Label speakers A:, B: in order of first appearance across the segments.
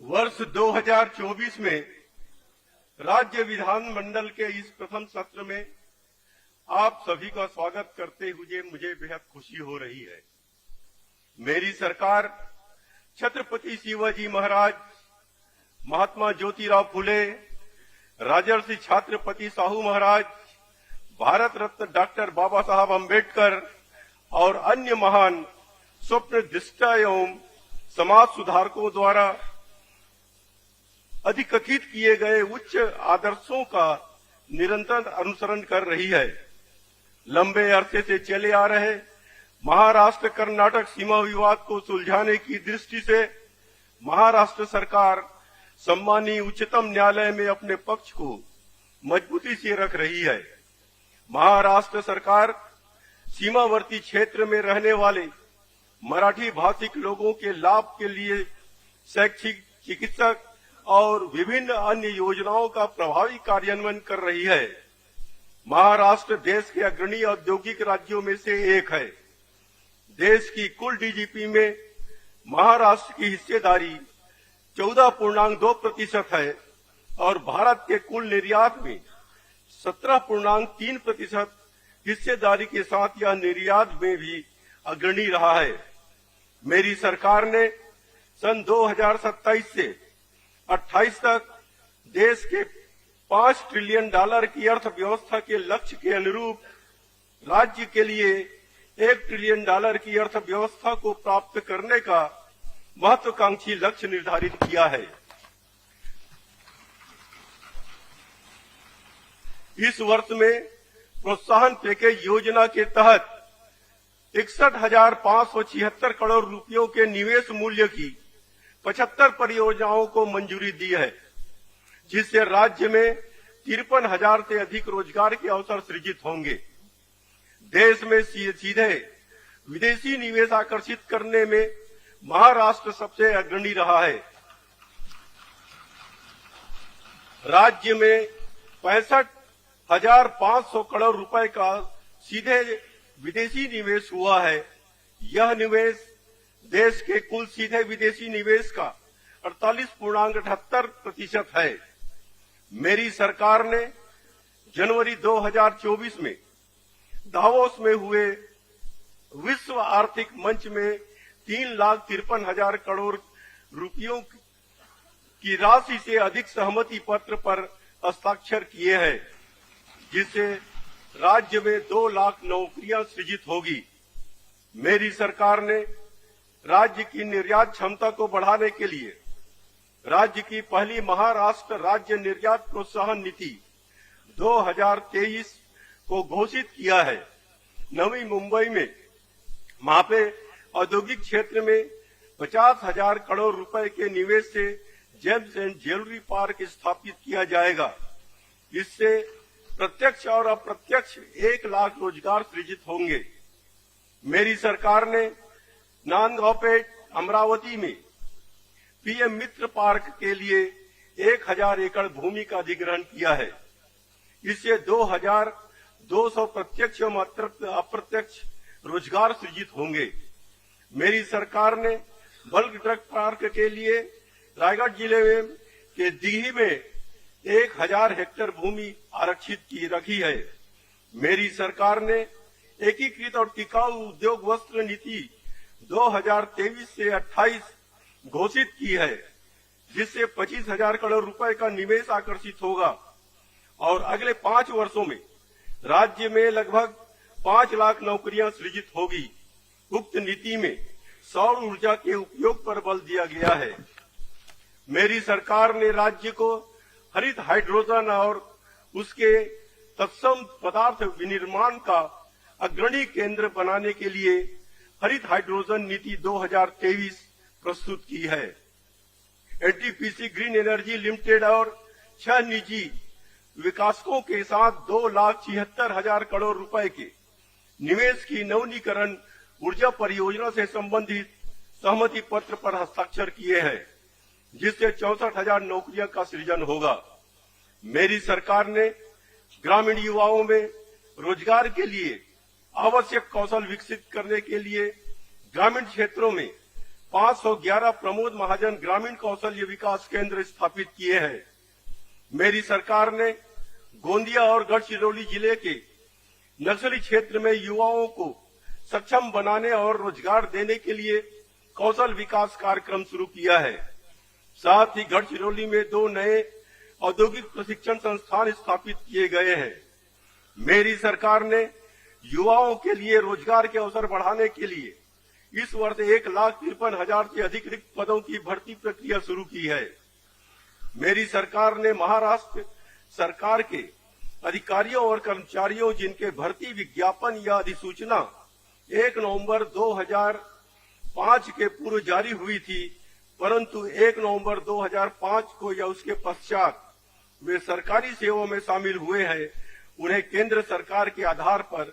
A: वर्ष 2024 में राज्य विधानमंडल के इस प्रथम सत्र में आप सभी का स्वागत करते हुए मुझे बेहद खुशी हो रही है। मेरी सरकार छत्रपति शिवाजी महाराज, महात्मा ज्योतिराव फुले, राजर्षि छत्रपति साहू महाराज, भारत रत्न डॉक्टर बाबा साहब अम्बेडकर और अन्य महान स्वप्न दृष्टा एवं समाज सुधारकों द्वारा अधिकथित किए गए उच्च आदर्शों का निरंतर अनुसरण कर रही है। लंबे अरसे से चले आ रहे महाराष्ट्र कर्नाटक सीमा विवाद को सुलझाने की दृष्टि से महाराष्ट्र सरकार सम्मानीय उच्चतम न्यायालय में अपने पक्ष को मजबूती से रख रही है। महाराष्ट्र सरकार सीमावर्ती क्षेत्र में रहने वाले मराठी भाषिक लोगों के लाभ के लिए शैक्षिक, चिकित्सक और विभिन्न अन्य योजनाओं का प्रभावी कार्यान्वयन कर रही है। महाराष्ट्र देश के अग्रणी औद्योगिक राज्यों में से एक है। देश की कुल डीजीपी में महाराष्ट्र की हिस्सेदारी 14.2% है और भारत के कुल निर्यात में 17.3% हिस्सेदारी के साथ यह निर्यात में भी अग्रणी रहा है। मेरी सरकार ने सन 2027 से 28 तक देश के $5 ट्रिलियन की अर्थव्यवस्था के लक्ष्य के अनुरूप राज्य के लिए $1 ट्रिलियन की अर्थव्यवस्था को प्राप्त करने का महत्वाकांक्षी लक्ष्य निर्धारित किया है। इस वर्ष में प्रोत्साहन पैकेज योजना के तहत 61,576 करोड़ रुपयों के निवेश मूल्य की 75 परियोजनाओं को मंजूरी दी है, जिससे राज्य में 53,000 से अधिक रोजगार के अवसर सृजित होंगे। देश में सीधे विदेशी निवेश आकर्षित करने में महाराष्ट्र सबसे अग्रणी रहा है। राज्य में 65,500 करोड़ रुपए का सीधे विदेशी निवेश हुआ है। यह निवेश देश के कुल सीधे विदेशी निवेश का 48.78% है। मेरी सरकार ने जनवरी 2024 में दावोस में हुए विश्व आर्थिक मंच में 3,53,000 करोड़ रुपयों की राशि से अधिक सहमति पत्र पर हस्ताक्षर किए हैं, जिससे राज्य में 2 लाख नौकरियां सृजित होगी। मेरी सरकार ने राज्य की निर्यात क्षमता को बढ़ाने के लिए राज्य की पहली महाराष्ट्र राज्य निर्यात प्रोत्साहन नीति 2023 को घोषित किया है। नवी मुंबई में मापे औद्योगिक क्षेत्र में 50,000 करोड़ रुपए के निवेश से जेम्स एंड ज्वेलरी पार्क स्थापित किया जाएगा। इससे प्रत्यक्ष और अप्रत्यक्ष 1 लाख रोजगार सृजित होंगे। मेरी सरकार ने नांदगांवपेट अमरावती में पीएम मित्र पार्क के लिए 1,000 एकड़ भूमि का अधिग्रहण किया है। इससे 2,200 प्रत्यक्ष एवं अप्रत्यक्ष रोजगार सृजित होंगे। मेरी सरकार ने बल्क ड्रग पार्क के लिए रायगढ़ जिले में के दीही में 1,000 हेक्टेयर भूमि आरक्षित की रखी है। मेरी सरकार ने एकीकृत और टिकाऊ उद्योग वस्त्र नीति 2023 से 28 घोषित की है, जिससे 25,000 करोड़ रुपए का निवेश आकर्षित होगा और अगले 5 वर्षों में राज्य में लगभग 5 लाख नौकरियां सृजित होगी। उक्त नीति में सौर ऊर्जा के उपयोग पर बल दिया गया है। मेरी सरकार ने राज्य को हरित हाइड्रोजन और उसके तत्सम पदार्थ विनिर्माण का अग्रणी केंद्र बनाने के लिए हरित हाइड्रोजन नीति 2023 प्रस्तुत की है। एनटीपीसी ग्रीन एनर्जी लिमिटेड और 6 निजी विकासकों के साथ 2,76,000 करोड़ रुपए के निवेश की नवीनीकरण ऊर्जा परियोजना से संबंधित सहमति पत्र पर हस्ताक्षर किए हैं, जिससे 64,000 नौकरियों का सृजन होगा। मेरी सरकार ने ग्रामीण युवाओं में रोजगार के लिए आवश्यक कौशल विकसित करने के लिए ग्रामीण क्षेत्रों में 511 प्रमोद महाजन ग्रामीण कौशल्य विकास केंद्र स्थापित किए हैं। मेरी सरकार ने गोंदिया और गढ़चिरौली जिले के नक्सली क्षेत्र में युवाओं को सक्षम बनाने और रोजगार देने के लिए कौशल विकास कार्यक्रम शुरू किया है। साथ ही गढ़चिरौली में 2 नए औद्योगिक प्रशिक्षण संस्थान स्थापित किए गए हैं। मेरी सरकार ने युवाओं के लिए रोजगार के अवसर बढ़ाने के लिए इस वर्ष 1,53,000 से अधिक रिक्त पदों की भर्ती प्रक्रिया शुरू की है। मेरी सरकार ने महाराष्ट्र सरकार के अधिकारियों और कर्मचारियों जिनके भर्ती विज्ञापन या अधिसूचना 1 नवंबर 2005 के पूर्व जारी हुई थी, परंतु 1 नवंबर 2005 को या उसके पश्चात वे सरकारी सेवाओं में शामिल हुए हैं, उन्हें केंद्र सरकार के आधार पर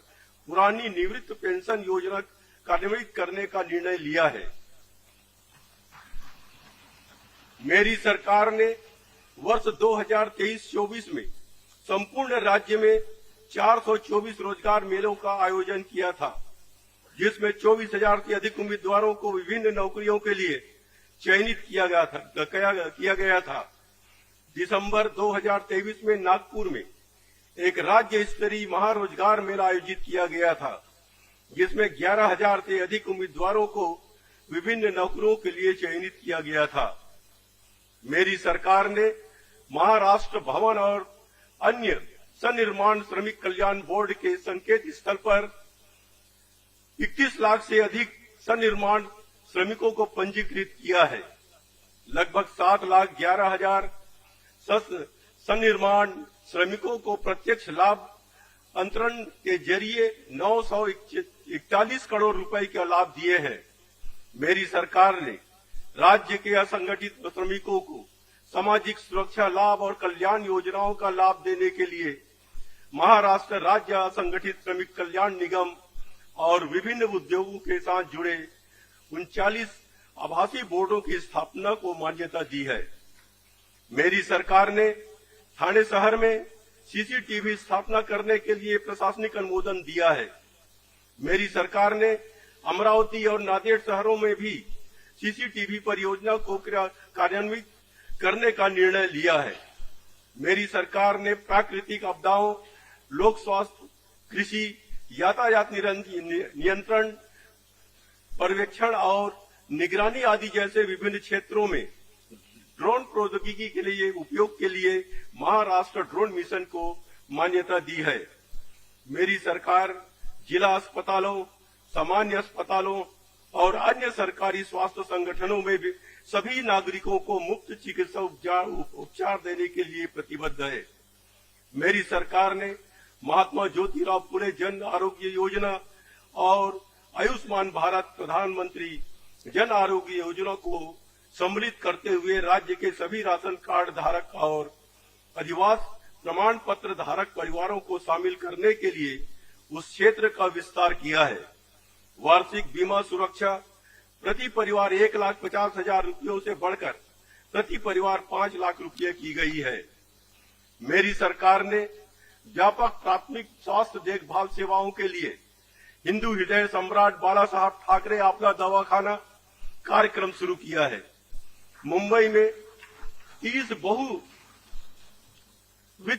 A: पुरानी निवृत्त पेंशन योजना कार्यान्वित करने का निर्णय लिया है। मेरी सरकार ने वर्ष 2023-24 में संपूर्ण राज्य में 424 रोजगार मेलों का आयोजन किया था, जिसमें 24,000 से अधिक उम्मीदवारों को विभिन्न नौकरियों के लिए चयनित किया गया था। दिसंबर 2023 में नागपुर में एक राज्य स्तरीय महारोजगार मेला आयोजित किया गया था, जिसमें 11,000 से अधिक उम्मीदवारों को विभिन्न नौकरियों के लिए चयनित किया गया था। मेरी सरकार ने महाराष्ट्र भवन और अन्य सनिर्माण श्रमिक कल्याण बोर्ड के संकेत स्थल पर 21 लाख से अधिक सनिर्माण श्रमिकों को पंजीकृत किया है। लगभग 7,11,000 सनिर्माण श्रमिकों को प्रत्यक्ष लाभ अंतरण के जरिए 941 करोड़ रुपए का लाभ दिए हैं। मेरी सरकार ने राज्य के असंगठित श्रमिकों को सामाजिक सुरक्षा लाभ और कल्याण योजनाओं का लाभ देने के लिए महाराष्ट्र राज्य असंगठित श्रमिक कल्याण निगम और विभिन्न उद्योगों के साथ जुड़े 39 आभासी बोर्डों की स्थापना को मान्यता दी है। मेरी सरकार ने ठाणे शहर में सीसीटीवी स्थापना करने के लिए प्रशासनिक अनुमोदन दिया है। मेरी सरकार ने अमरावती और नांदेड़ शहरों में भी सीसीटीवी परियोजना को कार्यान्वित करने का निर्णय लिया है। मेरी सरकार ने प्राकृतिक आपदाओं, लोक स्वास्थ्य, कृषि, यातायात नियंत्रण, पर्यवेक्षण और निगरानी आदि जैसे विभिन्न क्षेत्रों में ड्रोन प्रौद्योगिकी के लिए उपयोग के लिए महाराष्ट्र ड्रोन मिशन को मान्यता दी है। मेरी सरकार जिला अस्पतालों, सामान्य अस्पतालों और अन्य सरकारी स्वास्थ्य संगठनों में भी सभी नागरिकों को मुफ्त चिकित्सा उपचार देने के लिए प्रतिबद्ध है। मेरी सरकार ने महात्मा ज्योतिराव फुले जन आरोग्य योजना और आयुष्मान भारत प्रधानमंत्री जन आरोग्य योजना को सम्मिलित करते हुए राज्य के सभी राशन कार्ड धारक और अधिवास प्रमाण पत्र धारक परिवारों को शामिल करने के लिए उस क्षेत्र का विस्तार किया है। वार्षिक बीमा सुरक्षा प्रति परिवार 1,50,000 रुपयों से बढ़कर प्रति परिवार 5 लाख रुपये की गई है। मेरी सरकार ने व्यापक प्राथमिक स्वास्थ्य देखभाल सेवाओं के लिए हिंदू हृदय सम्राट बाला साहब ठाकरे आपदा दवाखाना कार्यक्रम शुरू किया है। मुंबई में 30 बहुविध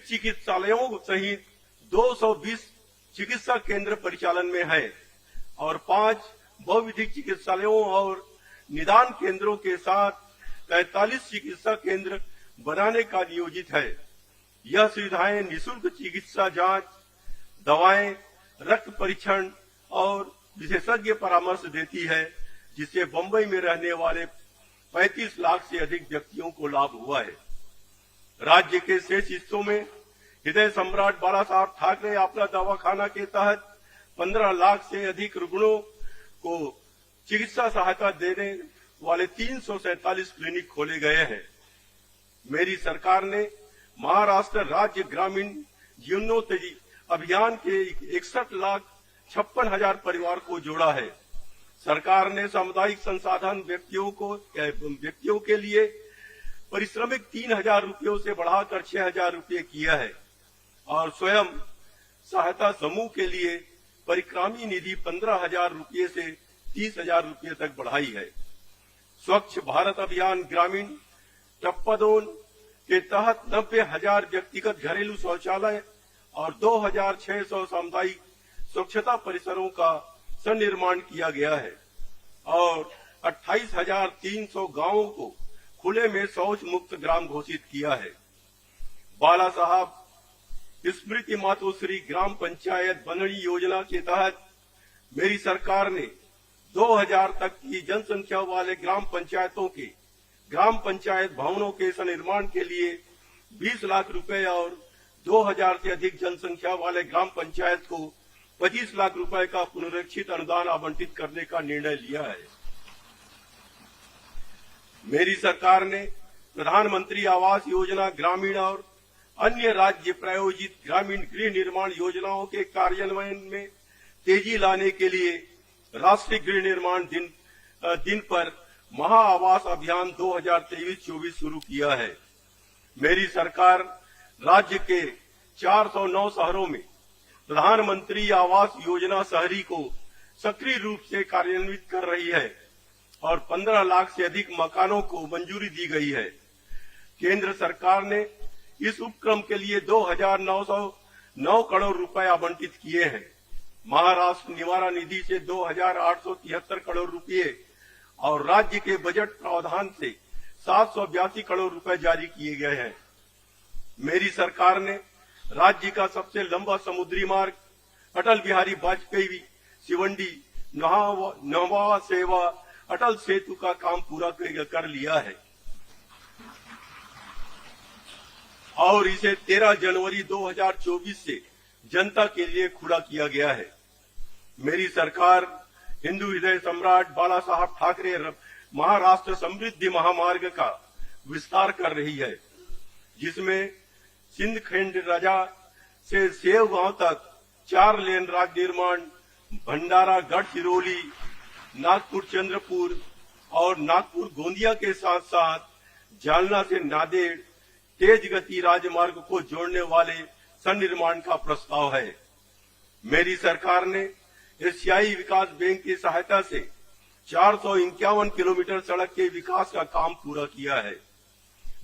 A: चिकित्सालयों सहित 220 चिकित्सा केंद्र परिचालन में है और 5 बहुविधिक चिकित्सालयों और निदान केंद्रों के साथ 43 चिकित्सा केंद्र बनाने का नियोजित है। यह सुविधाएं निःशुल्क चिकित्सा जांच, दवाएं, रक्त परीक्षण और विशेषज्ञ परामर्श देती है, जिससे बंबई में रहने वाले 35 लाख से अधिक व्यक्तियों को लाभ हुआ है। राज्य के शेष हिस्सों में हृदय सम्राट बाला साहब ठाकरे आपदा दवाखाना के तहत 15 लाख से अधिक रुग्णों को चिकित्सा सहायता देने वाले 347 क्लिनिक खोले गए हैं। मेरी सरकार ने महाराष्ट्र राज्य ग्रामीण जीवनोत्तरी अभियान के 61,56,000 परिवार को जोड़ा है। सरकार ने सामुदायिक संसाधन व्यक्तियों के लिए परिश्रमिक 3,000 रुपयों से बढ़ाकर 6,000 रुपये किया है और स्वयं सहायता समूह के लिए परिक्रामी निधि 15,000 रुपये से 30,000 रुपये तक बढ़ाई है। स्वच्छ भारत अभियान ग्रामीण टप्पादोन के तहत 90,000 व्यक्तिगत घरेलू शौचालय और 2,600 सामुदायिक स्वच्छता परिसरों का सन्निर्माण किया गया है और 28,300 गांवों को खुले में शौच मुक्त ग्राम घोषित किया है। बाला साहब स्मृति मातोश्री ग्राम पंचायत बनड़ी योजना के तहत मेरी सरकार ने 2000 तक की जनसंख्या वाले ग्राम पंचायतों के ग्राम पंचायत भवनों के सन्निर्माण के लिए 20 लाख रुपए और 2000 से अधिक जनसंख्या वाले ग्राम पंचायत को 25 लाख रुपए का पुनरीक्षित अनुदान आवंटित करने का निर्णय लिया है। मेरी सरकार ने प्रधानमंत्री आवास योजना ग्रामीण और अन्य राज्य प्रायोजित ग्रामीण गृह निर्माण योजनाओं के कार्यान्वयन में तेजी लाने के लिए राष्ट्रीय गृह निर्माण दिन पर महा आवास अभियान 2023-24 शुरू किया है। मेरी सरकार राज्य के 409 शहरों में प्रधानमंत्री आवास योजना शहरी को सक्रिय रूप से कार्यान्वित कर रही है और 15 लाख से अधिक मकानों को मंजूरी दी गई है। केंद्र सरकार ने इस उपक्रम के लिए 2,909 करोड़ रुपए आवंटित किए हैं। महाराष्ट्र निवारा निधि से 2,873 करोड़ रुपए और राज्य के बजट प्रावधान से 782 करोड़ रुपए जारी किए गए हैं। मेरी सरकार ने राज्य का सबसे लंबा समुद्री मार्ग अटल बिहारी वाजपेयी सिवंडी नहवा सेवा अटल सेतु का काम पूरा कर लिया है और इसे 13 जनवरी 2024 से जनता के लिए खुला किया गया है। मेरी सरकार हिंदू हृदय सम्राट बाला साहब ठाकरे महाराष्ट्र समृद्धि महामार्ग का विस्तार कर रही है, जिसमें सिंधखेंड राजा से सेव गांव तक 4 लेन राग निर्माण, भंडारा गढ़चिरौली, नागपुर चंद्रपुर और नागपुर गोंदिया के साथ साथ जालना से नांदेड़ तेज गति राजमार्ग को जोड़ने वाले सन्निर्माण का प्रस्ताव है। मेरी सरकार ने एशियाई विकास बैंक की सहायता से 451 किलोमीटर सड़क के विकास का काम पूरा किया है।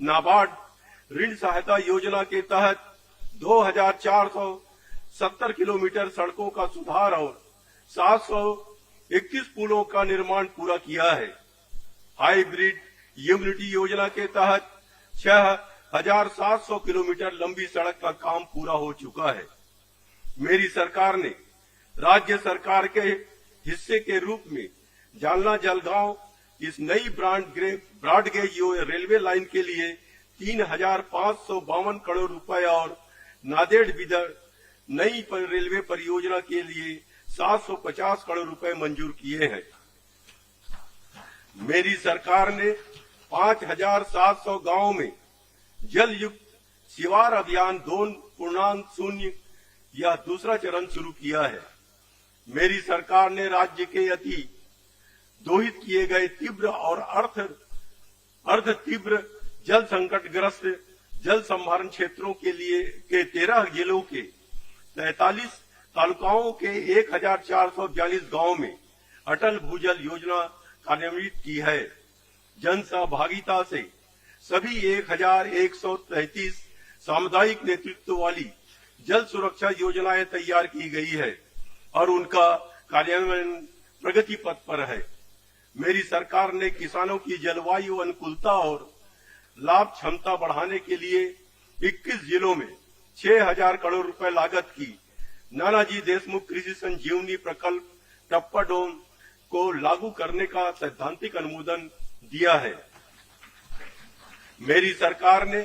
A: नाबार्ड ऋण सहायता योजना के तहत 2,470 किलोमीटर सड़कों का सुधार और 731 पुलों का निर्माण पूरा किया है। हाइब्रिड इम्यूनिटी योजना के तहत 6,700 किलोमीटर लंबी सड़क का काम पूरा हो चुका है। मेरी सरकार ने राज्य सरकार के हिस्से के रूप में जालना जलगांव इस नई ब्रॉडगेज रेलवे लाइन के लिए 3,552 करोड़ रुपए और नांदेड़ बिदर नई रेलवे परियोजना के लिए 750 करोड़ रुपए मंजूर किए हैं। मेरी सरकार ने 5,700 गांवों में जल युक्त शिवार अभियान 2.0 या दूसरा चरण शुरू किया है। मेरी सरकार ने राज्य के अति दोहित किए गए तीव्र और अर्ध तीव्र जल संकटग्रस्त जल संभरण क्षेत्रों के लिए 13 जिलों के 43 तालुकाओं के 1,442 गांवों में अटल भूजल योजना कार्यान्वित की है। जन सहभागिता से सभी 1,133 सामुदायिक नेतृत्व वाली जल सुरक्षा योजनाएं तैयार की गई है और उनका कार्यान्वयन प्रगति पथ पर है। मेरी सरकार ने किसानों की जलवायु अनुकूलता और लाभ क्षमता बढ़ाने के लिए 21 जिलों में 6,000 करोड़ रुपए लागत की नानाजी देशमुख कृषि संजीवनी प्रकल्प टप्पाडोन को लागू करने का सैद्धांतिक अनुमोदन दिया है। मेरी सरकार ने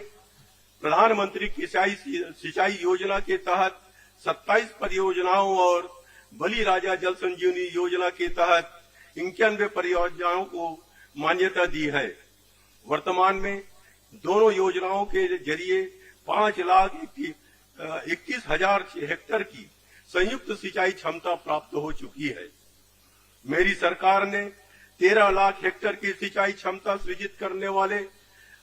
A: प्रधानमंत्री सिंचाई योजना के तहत 27 परियोजनाओं और बली राजा जल संजीवनी योजना के तहत 91 परियोजनाओं को मान्यता दी है। वर्तमान में दोनों योजनाओं के जरिए 5,21,000 हेक्टेयर की संयुक्त सिंचाई क्षमता प्राप्त हो चुकी है। मेरी सरकार ने 13 लाख हेक्टेयर की सिंचाई क्षमता सृजित करने वाले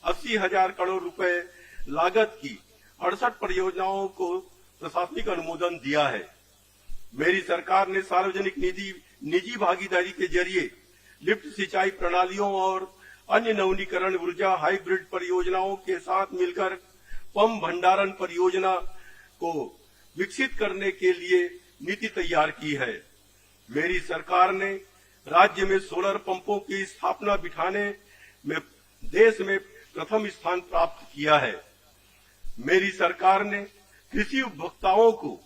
A: 80,000 करोड़ रुपए लागत की 68 परियोजनाओं को प्रशासनिक अनुमोदन दिया है। मेरी सरकार ने सार्वजनिक निजी भागीदारी के जरिए लिफ्ट सिंचाई प्रणालियों और अन्य नवीनीकरण ऊर्जा हाइब्रिड परियोजनाओं के साथ मिलकर पंप भंडारण परियोजना को विकसित करने के लिए नीति तैयार की है। मेरी सरकार ने राज्य में सोलर पंपों की स्थापना बिठाने में देश में प्रथम स्थान प्राप्त किया है। मेरी सरकार ने कृषि उपभोक्ताओं को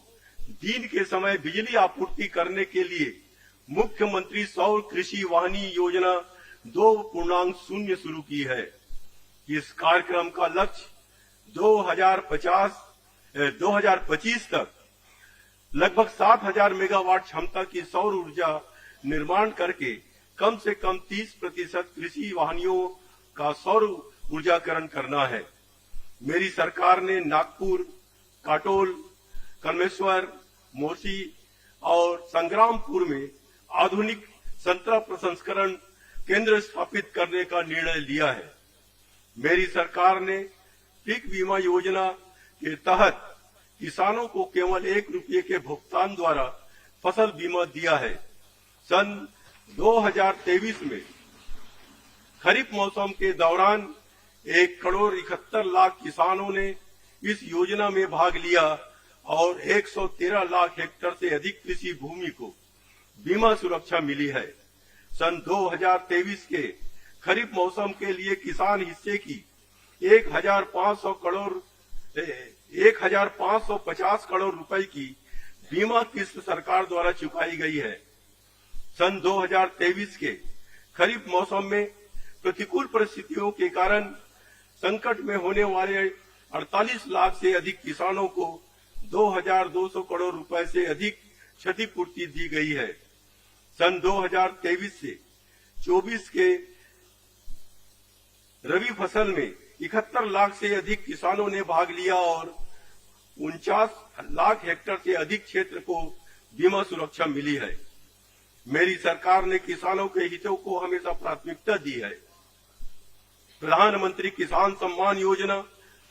A: दिन के समय बिजली आपूर्ति करने के लिए मुख्यमंत्री सौर कृषि वाहिनी योजना 2.0 शुरू की है। इस कार्यक्रम का लक्ष्य 2025 तक लगभग 7,000 मेगावाट क्षमता की सौर ऊर्जा निर्माण करके कम से कम 30% कृषि वाहिनियों का सौर ऊर्जाकरण करना है। मेरी सरकार ने नागपुर, काटोल, कमेश्वर, मोसी और संग्रामपुर में आधुनिक संतरा प्रसंस्करण केंद्र स्थापित करने का निर्णय लिया है। मेरी सरकार ने पीक बीमा योजना के तहत किसानों को केवल 1 रुपये के भुगतान द्वारा फसल बीमा दिया है। सन 2023 में खरीफ मौसम के दौरान 1,71,00,000 किसानों ने इस योजना में भाग लिया और 113 लाख हेक्टेयर से अधिक कृषि भूमि को बीमा सुरक्षा मिली है। सन 2023 के खरीफ मौसम के लिए किसान हिस्से की 1,550 करोड़ रुपए की बीमा किस्त सरकार द्वारा चुकाई गई है। सन 2023 के खरीफ मौसम में प्रतिकूल परिस्थितियों के कारण संकट में होने वाले 48 लाख से अधिक किसानों को 2,200 करोड़ रुपए से अधिक क्षतिपूर्ति दी गई है। सन 2023 से 24 के रबी फसल में 71 लाख से अधिक किसानों ने भाग लिया और 49 लाख हेक्टेयर से अधिक क्षेत्र को बीमा सुरक्षा मिली है। मेरी सरकार ने किसानों के हितों को हमेशा प्राथमिकता दी है। प्रधानमंत्री किसान सम्मान योजना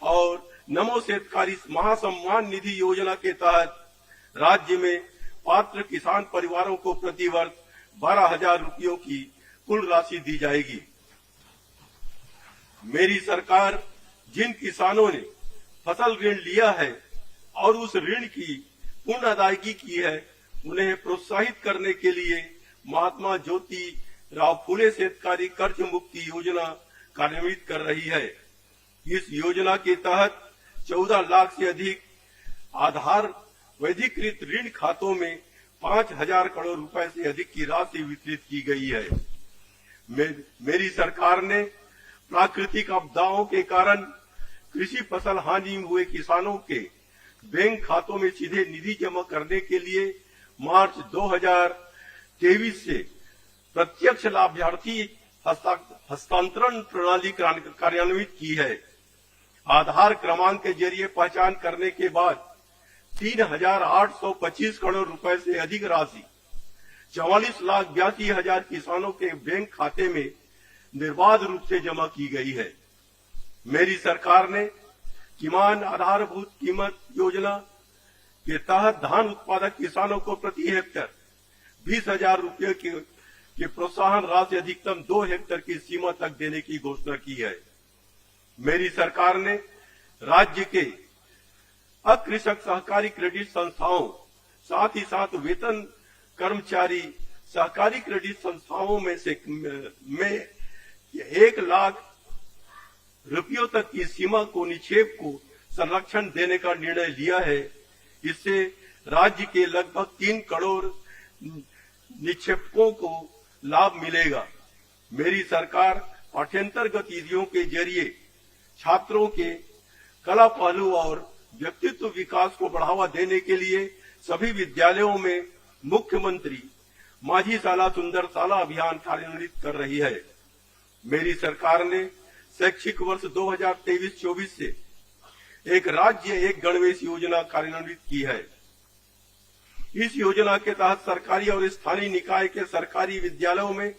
A: और नमो शेतकारी महासम्मान निधि योजना के तहत राज्य में पात्र किसान परिवारों को प्रति वर्ष 12,000 रुपयों की कुल राशि दी जाएगी। मेरी सरकार जिन किसानों ने फसल ऋण लिया है और उस ऋण की पूर्ण अदायगी की है, उन्हें प्रोत्साहित करने के लिए महात्मा ज्योति राव फुले शेतकारी कर्ज मुक्ति योजना कार्यान्वित कर रही है। इस योजना के तहत 14 लाख से अधिक आधार वैधिकृत ऋण खातों में 5,000 करोड़ रुपए से अधिक की राशि वितरित की गई है। मेरी सरकार ने प्राकृतिक आपदाओं के कारण कृषि फसल हानि हुए किसानों के बैंक खातों में सीधे निधि जमा करने के लिए मार्च 2023 से प्रत्यक्ष लाभार्थी हस्तांतरण प्रणाली कार्यान्वित की है। आधार क्रमांक के जरिए पहचान करने के बाद 3,825 करोड़ रुपए से अधिक राशि 44,82,000 किसानों के बैंक खाते में निर्बाध रूप से जमा की गई है। मेरी सरकार ने किमान आधारभूत कीमत योजना के तहत धान उत्पादक किसानों को प्रति हेक्टेयर 20,000 रुपये की प्रोत्साहन राशि अधिकतम 2 हेक्टेयर की सीमा तक देने की घोषणा की है। मेरी सरकार ने राज्य के अकृषक सहकारी क्रेडिट संस्थाओं साथ ही साथ वेतन कर्मचारी सहकारी क्रेडिट संस्थाओं में 1 लाख रुपयों तक की सीमा को निक्षेप को संरक्षण देने का निर्णय लिया है। इससे राज्य के लगभग 3 करोड़ निक्षेपकों को लाभ मिलेगा। मेरी सरकार पाठ्यंतर गतिविधियों के जरिए छात्रों के कला पहलू और व्यक्तित्व विकास को बढ़ावा देने के लिए सभी विद्यालयों में मुख्यमंत्री माझी शाला सुंदर शाला अभियान कार्यान्वित कर रही है। मेरी सरकार ने शैक्षिक वर्ष 2023-24 से एक राज्य एक गणवेश योजना कार्यान्वित की है। इस योजना के तहत सरकारी और स्थानीय निकाय के सरकारी विद्यालयों में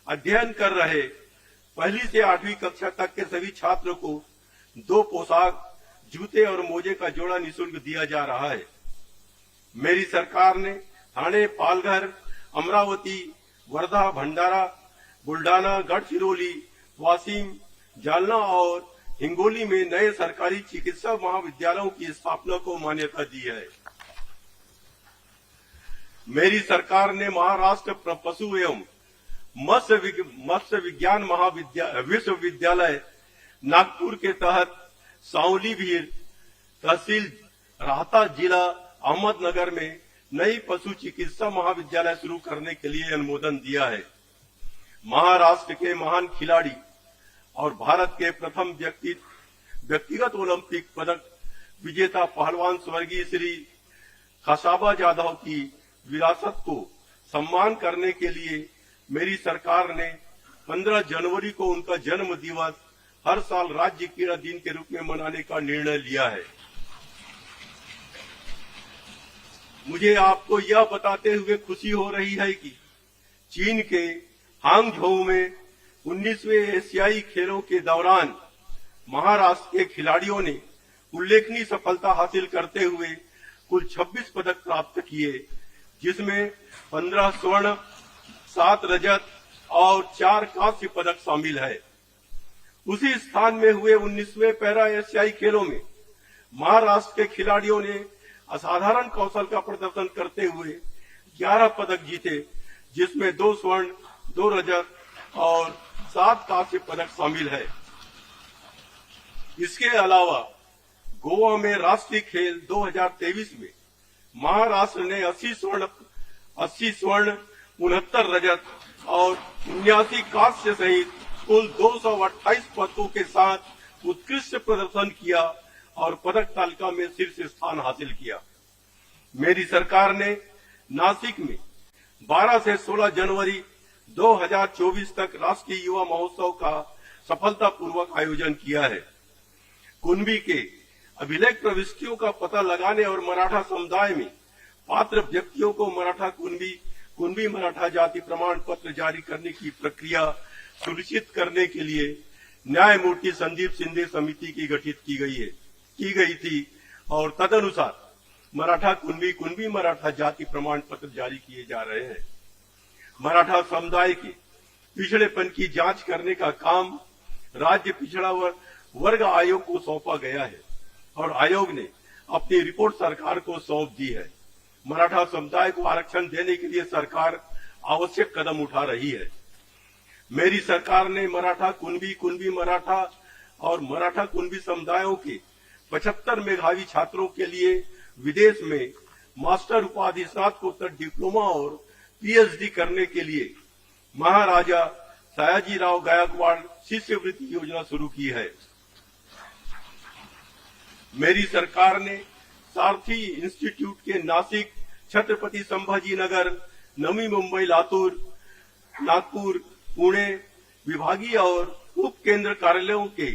A: अध्ययन कर रहे 1ली से 8वीं कक्षा तक के सभी छात्रों को 2 पोशाक, जूते और मोजे का जोड़ा निःशुल्क दिया जा रहा है। मेरी सरकार ने ठाणे, पालघर, अमरावती, वर्धा, भंडारा, बुल्डाना, गढ़चिरौली, वासिम, जालना और हिंगोली में नए सरकारी चिकित्सा महाविद्यालयों की स्थापना को मान्यता दी है। मेरी सरकार ने महाराष्ट्र पशु एवं मत्स्य विज्ञान विश्वविद्यालय नागपुर के तहत सावलीभीर तहसील राहता जिला अहमदनगर में नई पशु चिकित्सा महाविद्यालय शुरू करने के लिए अनुमोदन दिया है। महाराष्ट्र के महान खिलाड़ी और भारत के प्रथम व्यक्तिगत ओलंपिक पदक विजेता पहलवान स्वर्गीय श्री खसाबा जाधव की विरासत को सम्मान करने के लिए मेरी सरकार ने 15 जनवरी को उनका जन्म दिवस हर साल राज्य क्रीड़ा दिन के रूप में मनाने का निर्णय लिया है। मुझे आपको यह बताते हुए खुशी हो रही है कि चीन के हांगझोउ में 19वें एशियाई खेलों के दौरान महाराष्ट्र के खिलाड़ियों ने उल्लेखनीय सफलता हासिल करते हुए कुल 26 पदक प्राप्त किए, जिसमें 15 स्वर्ण, 7 रजत और 4 कांस्य पदक शामिल है। उसी स्थान में हुए 19वें पैरा एशियाई खेलों में महाराष्ट्र के खिलाड़ियों ने असाधारण कौशल का प्रदर्शन करते हुए 11 पदक जीते, जिसमें 2 स्वर्ण, 2 रजत और 7 कांस्य पदक शामिल है। इसके अलावा गोवा में राष्ट्रीय खेल 2023 में महाराष्ट्र ने 80 स्वर्ण, 69 रजत और 79 कांस्य सहित कुल 228 पदकों के साथ उत्कृष्ट प्रदर्शन किया और पदक तालिका में शीर्ष स्थान हासिल किया। मेरी सरकार ने नासिक में 12 से 16 जनवरी 2024 तक राष्ट्रीय युवा महोत्सव का सफलतापूर्वक आयोजन किया है। कुणबी के अभिलेख प्रविष्टियों का पता लगाने और मराठा समुदाय में पात्र व्यक्तियों को मराठा कुणबी मराठा जाति प्रमाण पत्र जारी करने की प्रक्रिया सुनिश्चित करने के लिए न्यायमूर्ति संदीप शिंदे समिति की गठित की गई थी और तदनुसार मराठा कुणबी मराठा जाति प्रमाण पत्र जारी किए जा रहे हैं। मराठा समुदाय के पिछड़ेपन की जांच करने का काम राज्य पिछड़ा वर्ग आयोग को सौंपा गया है और आयोग ने अपनी रिपोर्ट सरकार को सौंप दी है। मराठा समुदाय को आरक्षण देने के लिए सरकार आवश्यक कदम उठा रही है। मेरी सरकार ने मराठा कुणबी मराठा और मराठा कुणबी समुदायों के 75 मेधावी छात्रों के लिए विदेश में मास्टर उपाधि, स्नातकोत्तर डिप्लोमा और पीएचडी करने के लिए महाराजा सयाजीराव गायकवाड़ शिष्यवृत्ति योजना शुरू की है। मेरी सरकार ने सारथी इंस्टीट्यूट के नासिक, छत्रपति संभाजीनगर, नवी मुंबई, लातूर, नागपुर, पुणे विभागीय और उप केंद्र कार्यालयों के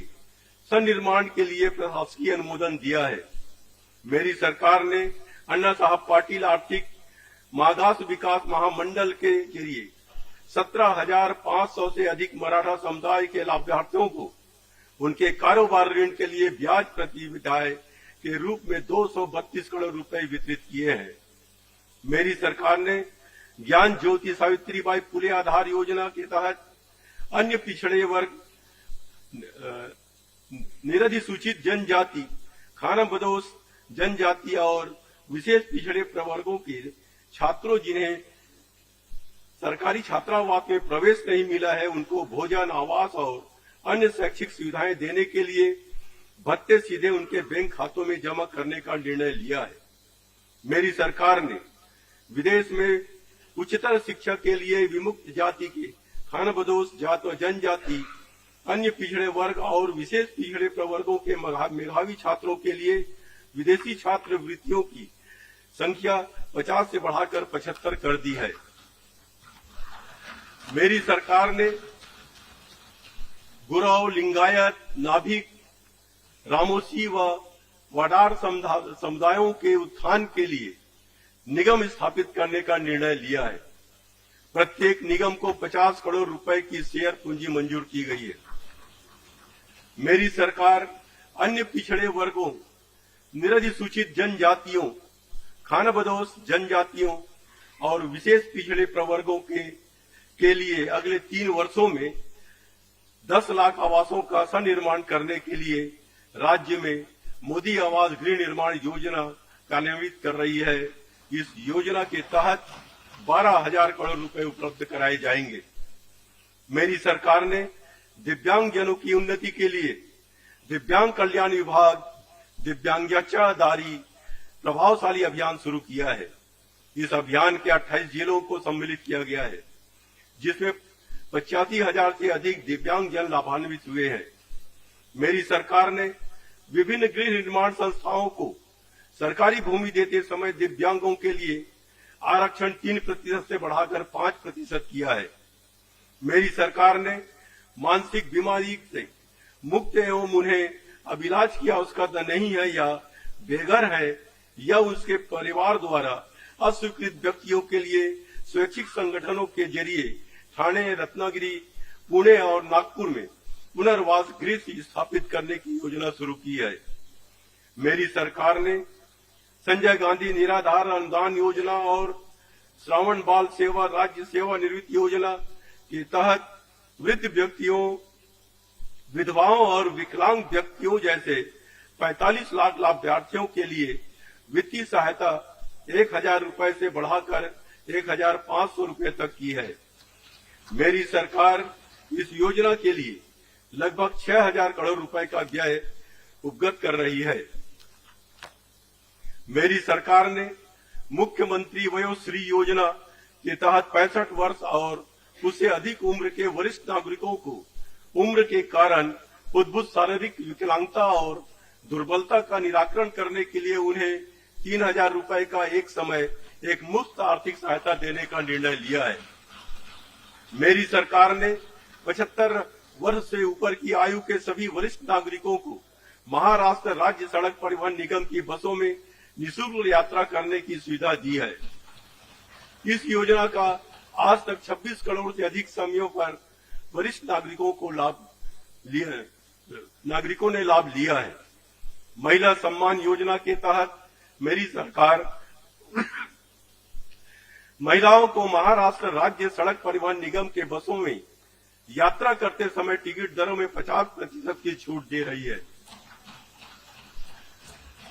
A: सन्निर्माण के लिए प्रशासकीय अनुमोदन दिया है। मेरी सरकार ने अन्ना साहब पाटिल आर्थिक मागास विकास महामंडल के जरिए 17,500 से अधिक मराठा समुदाय के लाभार्थियों को उनके कारोबार ऋण के लिए ब्याज प्रतिविधाय के रूप में 232 करोड़ रुपए वितरित किए हैं। मेरी सरकार ने ज्ञान ज्योति सावित्रीबाई फुले आधार योजना के तहत अन्य पिछड़े वर्ग, निरधिसूचित जनजाति, खानाबदोश जनजाति और विशेष पिछड़े प्रवर्गों के छात्रों जिन्हें सरकारी छात्रावास में प्रवेश नहीं मिला है, उनको भोजन, आवास और अन्य शैक्षिक सुविधाएं देने के लिए भत्ते सीधे उनके बैंक खातों में जमा करने का निर्णय लिया है। मेरी सरकार ने विदेश में उच्चतर शिक्षा के लिए विमुक्त जाति के खानाबदोश जनजाति, अन्य पिछड़े वर्ग और विशेष पिछड़े प्रवर्गों के मेधावी छात्रों के लिए विदेशी छात्र वृत्तियों की संख्या 50 से बढ़ाकर 75 कर दी है। मेरी सरकार ने गुरव, लिंगायत, नाभिक, रामोसी व वडार समुदायों के उत्थान के लिए निगम स्थापित करने का निर्णय लिया है। प्रत्येक निगम को 50 करोड़ रुपए की शेयर पूंजी मंजूर की गई है। मेरी सरकार अन्य पिछड़े वर्गों, निरधिसूचित जनजातियों, खानाबदोश जनजातियों और विशेष पिछड़े प्रवर्गों के लिए अगले 3 वर्षों में 10 लाख आवासों का सनिर्माण करने के लिए राज्य में मोदी आवास गृह निर्माण योजना कार्यान्वित कर रही है। इस योजना के तहत 12,000 करोड़ रुपए उपलब्ध कराए जाएंगे। मेरी सरकार ने दिव्यांगजनों की उन्नति के लिए दिव्यांग कल्याण विभाग दिव्यांगचादारी प्रभावशाली अभियान शुरू किया है। इस अभियान के 28 जिलों को सम्मिलित किया गया है, जिसमें 85,000 से अधिक दिव्यांगजन लाभान्वित हुए हैं। मेरी सरकार ने विभिन्न गृह निर्माण संस्थाओं को सरकारी भूमि देते समय दिव्यांगों के लिए आरक्षण 3% से बढ़ाकर 5% किया है। मेरी सरकार ने मानसिक बीमारी से मुक्त एवं उन्हें अब इलाज की आवश्यकता नहीं है या बेघर है या उसके परिवार द्वारा अस्वीकृत व्यक्तियों के लिए स्वैच्छिक संगठनों के जरिए ठाणे, रत्नागिरी, पुणे और नागपुर में पुनर्वास गृह स्थापित करने की योजना शुरू की है। मेरी सरकार ने संजय गांधी निराधार अनुदान योजना और श्रावण बाल सेवा राज्य सेवा निवृत्ति योजना के तहत वृद्ध व्यक्तियों, विधवाओं और विकलांग व्यक्तियों जैसे 45 लाख लाभार्थियों के लिए वित्तीय सहायता 1,000 रुपए से बढ़ाकर 1,500 रुपए तक की है। मेरी सरकार इस योजना के लिए लगभग 6,000 करोड़ रुपए का व्यय उपगत कर रही है। मेरी सरकार ने मुख्यमंत्री वयोश्री योजना के तहत 65 वर्ष और उससे अधिक उम्र के वरिष्ठ नागरिकों को उम्र के कारण उद्भूत शारीरिक विकलांगता और दुर्बलता का निराकरण करने के लिए उन्हें 3,000 रुपए का एक समय एक मुफ्त आर्थिक सहायता देने का निर्णय लिया है। मेरी सरकार ने 75 वर्ष से ऊपर की आयु के सभी वरिष्ठ नागरिकों को महाराष्ट्र राज्य सड़क परिवहन निगम की बसों में निःशुल्क यात्रा करने की सुविधा दी है। इस योजना का आज तक 26 करोड़ से अधिक समयों पर वरिष्ठ नागरिकों ने लाभ लिया है। महिला सम्मान योजना के तहत मेरी सरकार महिलाओं को महाराष्ट्र राज्य सड़क परिवहन निगम के बसों में यात्रा करते समय टिकट दरों में 50% की छूट दे रही है।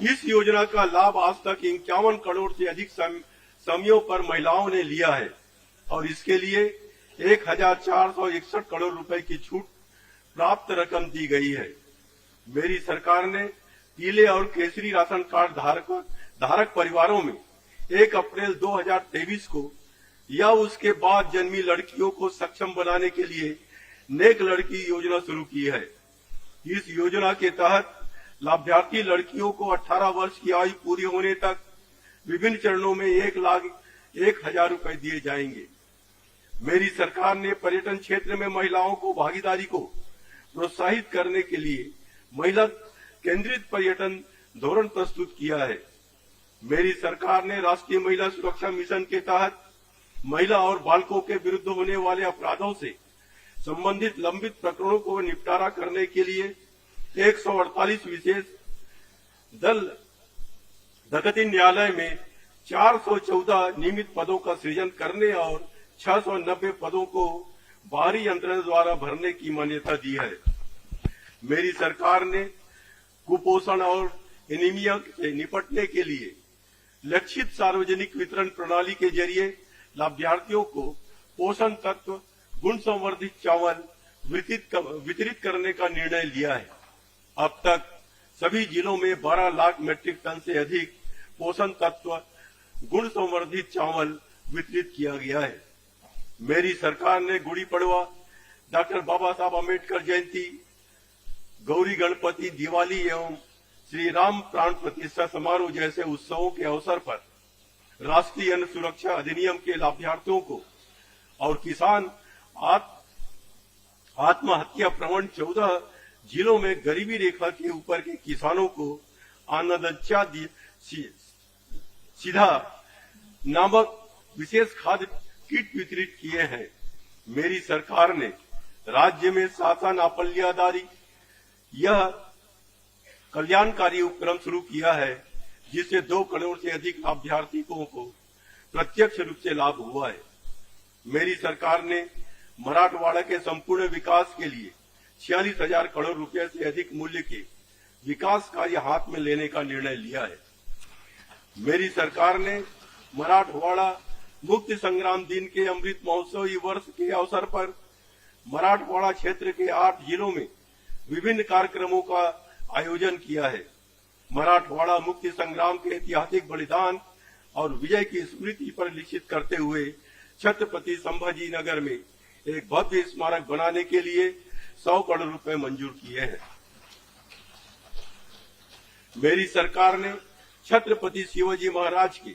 A: इस योजना का लाभ आज तक 51 करोड़ से अधिक समयों पर महिलाओं ने लिया है और इसके लिए 1,461 करोड़ रुपए की छूट प्राप्त रकम दी गई है। मेरी सरकार ने पीले और केसरी राशन कार्ड धारक परिवारों में 1 अप्रैल 2023 को या उसके बाद जन्मी लड़कियों को सक्षम बनाने के लिए नेक लड़की योजना शुरू की है। इस योजना के तहत लाभार्थी लड़कियों को 18 वर्ष की आयु पूरी होने तक विभिन्न चरणों में 1,01,000 रुपए दिए जाएंगे। मेरी सरकार ने पर्यटन क्षेत्र में महिलाओं को भागीदारी को प्रोत्साहित करने के लिए महिला केंद्रित पर्यटन धोरण प्रस्तुत किया है। मेरी सरकार ने राष्ट्रीय महिला सुरक्षा मिशन के तहत महिला और बालकों के विरुद्ध होने वाले अपराधों से संबंधित लंबित प्रकरणों को निपटारा करने के लिए 148 विशेष दल प्रगति न्यायालय में 414 नियमित पदों का सृजन करने और 690 पदों को बाहरी यंत्रणा द्वारा भरने की मान्यता दी है। मेरी सरकार ने कुपोषण और एनीमिया से निपटने के लिए लक्षित सार्वजनिक वितरण प्रणाली के जरिए लाभार्थियों को पोषण तत्व गुण संवर्धित चावल वितरित करने का निर्णय लिया है। अब तक सभी जिलों में 12 लाख मीट्रिक टन से अधिक पोषण तत्व गुण संवर्धित चावल वितरित किया गया है। मेरी सरकार ने गुड़ी पड़वा, डॉक्टर बाबा साहब अम्बेडकर जयंती, गौरी गणपति, दिवाली एवं श्री राम प्राण प्रतिष्ठा समारोह जैसे उत्सवों के अवसर पर राष्ट्रीय अन्न सुरक्षा अधिनियम के लाभार्थियों को और किसान आत्महत्या प्रवण 14 जिलों में गरीबी रेखा के ऊपर के किसानों को अन्नदाता सीधा नामक विशेष खाद्य किट वितरित किए हैं। मेरी सरकार ने राज्य में शासन आपल्यादारी यह कल्याणकारी उपक्रम शुरू किया है, जिससे 2 करोड़ से अधिक लाभार्थियों को प्रत्यक्ष रूप से लाभ हुआ है। मेरी सरकार ने मराठवाड़ा के संपूर्ण विकास के लिए 46,000 करोड़ रुपए से अधिक मूल्य के विकास कार्य हाथ में लेने का निर्णय लिया है। मेरी सरकार ने मराठवाड़ा मुक्ति संग्राम दिन के अमृत महोत्सवी वर्ष के अवसर पर मराठवाड़ा क्षेत्र के 8 जिलों में विभिन्न कार्यक्रमों का आयोजन किया है। मराठवाड़ा मुक्ति संग्राम के ऐतिहासिक बलिदान और विजय की स्मृति पर लिखित करते हुए छत्रपति संभाजी नगर में एक भव्य स्मारक बनाने के लिए 100 करोड़ रुपए मंजूर किए हैं। मेरी सरकार ने छत्रपति शिवाजी महाराज के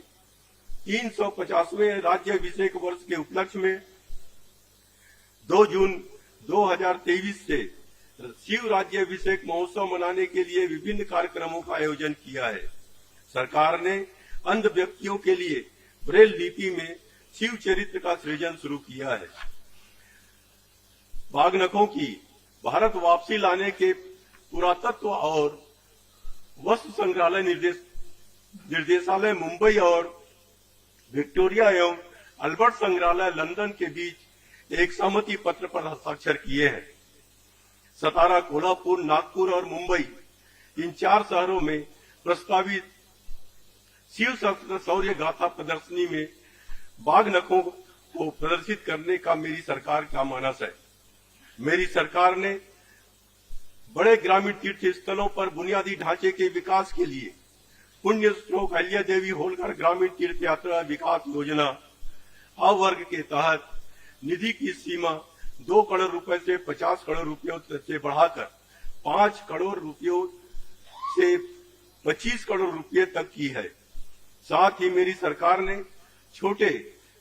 A: 350वें राज्याभिषेक वर्ष के उपलक्ष्य में 2 जून 2023 से शिव राज्याभिषेक महोत्सव मनाने के लिए विभिन्न कार्यक्रमों का आयोजन किया है। सरकार ने अंध व्यक्तियों के लिए ब्रेल लिपि में शिव चरित्र का सृजन शुरू किया है। बागनखों की भारत वापसी लाने के पुरातत्व और वस्तु संग्रहालय निर्देशालय मुंबई और विक्टोरिया एवं अल्बर्ट संग्रहालय लंदन के बीच एक सहमति पत्र पर हस्ताक्षर किए हैं। सतारा, कोल्हापुर, नागपुर और मुंबई इन 4 शहरों में प्रस्तावित शिव शौर्य गाथा प्रदर्शनी में बागनखों को प्रदर्शित करने का मेरी सरकार का मानस है। मेरी सरकार ने बड़े ग्रामीण तीर्थ स्थलों पर बुनियादी ढांचे के विकास के लिए पुण्य श्लोक अहिल्या देवी होलकर ग्रामीण तीर्थ यात्रा विकास योजना अ वर्ग के तहत निधि की सीमा 2 करोड़ रुपए से 50 करोड़ रुपयों से बढ़ाकर 5 करोड़ रुपयों से 25 करोड़ रुपए तक की है। साथ ही मेरी सरकार ने छोटे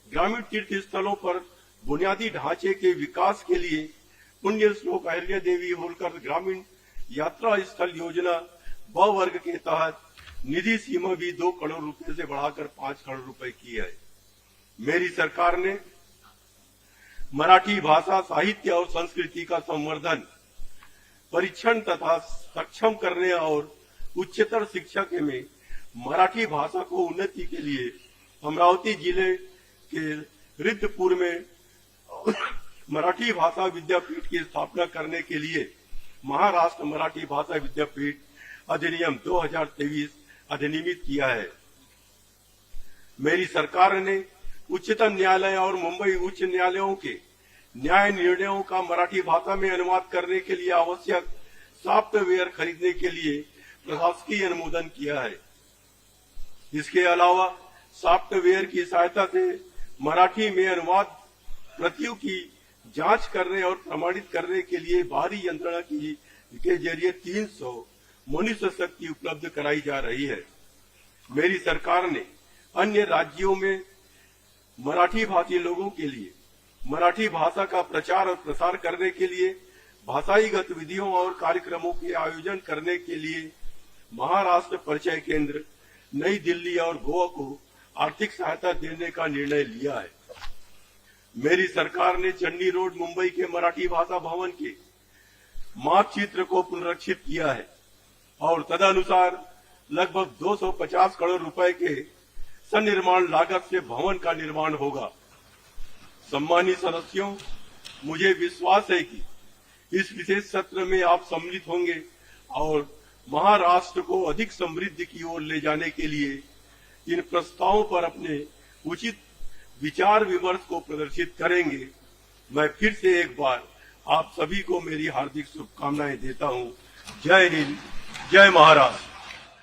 A: ग्रामीण तीर्थ स्थलों पर बुनियादी ढांचे के विकास के लिए पुण्य श्लोक अहिल्या देवी होलकर ग्रामीण यात्रा स्थल योजना ब वर्ग के तहत निधि सीमा भी 2 करोड़ रुपए से बढ़ाकर 5 करोड़ रुपए की है। मेरी सरकार ने मराठी भाषा, साहित्य और संस्कृति का संवर्धन, परीक्षण तथा सक्षम करने और उच्चतर शिक्षा में मराठी भाषा को उन्नति के लिए अमरावती जिले के रिद्धपुर में मराठी भाषा विद्यापीठ की स्थापना करने के लिए महाराष्ट्र मराठी भाषा विद्यापीठ अधिनियम 2023 अधिनियमित किया है। मेरी सरकार ने उच्चतम न्यायालय और मुंबई उच्च न्यायालयों के न्याय निर्णयों का मराठी भाषा में अनुवाद करने के लिए आवश्यक सॉफ्टवेयर खरीदने के लिए प्रशासकीय अनुमोदन किया है। इसके अलावा सॉफ्टवेयर की सहायता से मराठी में अनुवाद प्रतियों की जांच करने और प्रमाणित करने के लिए बाहरी यंत्रणा के जरिए 300 मनुष्य शक्ति उपलब्ध कराई जा रही है। मेरी सरकार ने अन्य राज्यों में मराठी भाषी लोगों के लिए मराठी भाषा का प्रचार और प्रसार करने के लिए भाषाई गतिविधियों और कार्यक्रमों के आयोजन करने के लिए महाराष्ट्र परिचय केंद्र, नई दिल्ली और गोवा को आर्थिक सहायता देने का निर्णय लिया है। मेरी सरकार ने चंडी रोड मुंबई के मराठी भाषा भवन के मानचित्र को पुनरीक्षित किया है और तदनुसार लगभग 250 करोड़ रुपए के सन्निर्माण लागत से भवन का निर्माण होगा। सम्मानित सदस्यों, मुझे विश्वास है कि इस विशेष सत्र में आप सम्मिलित होंगे और महाराष्ट्र को अधिक समृद्धि की ओर ले जाने के लिए इन प्रस्तावों पर अपने उचित विचार विमर्श को प्रदर्शित करेंगे। मैं फिर से एक बार आप सभी को मेरी हार्दिक शुभकामनाएं देता हूं। जय हिंद, जय महाराष्ट्र।